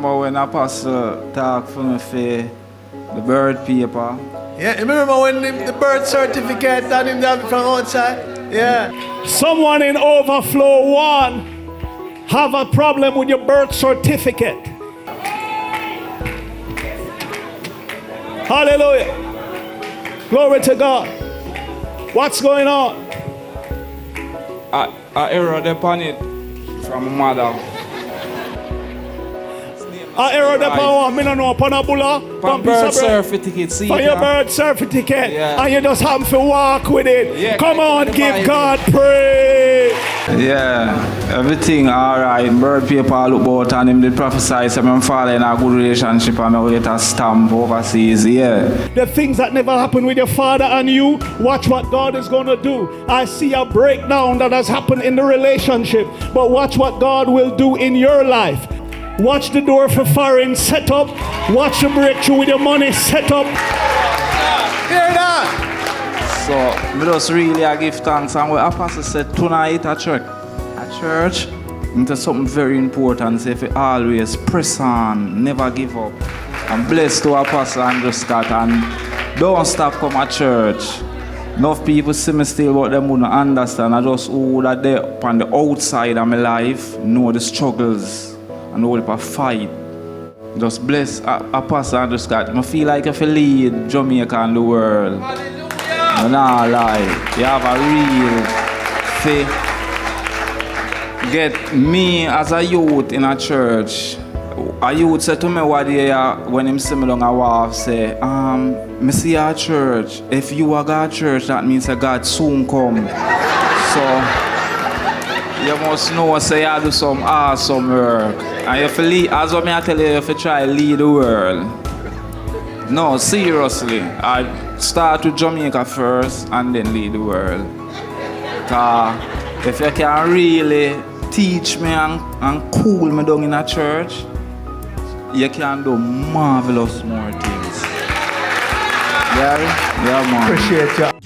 remember when Apostle talked for me for the birth paper. Yeah, you remember when the birth certificate and him have it from outside? Yeah. Someone in Overflow 1 have a problem with your birth certificate. Hallelujah. Glory to God. What's going on? I error upon it from mother. I error the power. Me no know upon a bulla. From birth certificate, see for your birth certificate, yeah. And you just have to walk with it. Yeah, come on, give God praise. Yeah, everything alright. Birth paper look about and him did prophesy so I'm falling in a good relationship and I will get a stamp overseas, yeah. The things that never happened with your father and you, watch what God is going to do. I see a breakdown that has happened in the relationship, but watch what God will do in your life. Watch the door for foreign set up. Watch the breakthrough with your money set up. Hear that? So, me just really I give thanks. And what Apostle said tonight at church, into something very important. Say if you always press on, never give up. I'm blessed to Apostle Andrew Scott and don't stop come at church. Enough people see me still but them wouldn't understand. I just who that they on the outside of my life know the struggles. And all a fight. Just bless Apostle Andrew Scott. I feel like if you lead Jamaica and the world. Hallelujah. Nah, lie. You have a real faith. Get me as a youth in a church. A youth said to me one day when him see me down a walk, say, me see a church. If you are God church, that means that God soon come. So you must know, say you do some awesome work. And if you lead, as what I tell you, if you try to lead the world. No, seriously. I start with Jamaica first and then lead the world. Because if you can really teach me and cool me down in a church, you can do marvelous more things. Yeah, man. Appreciate you.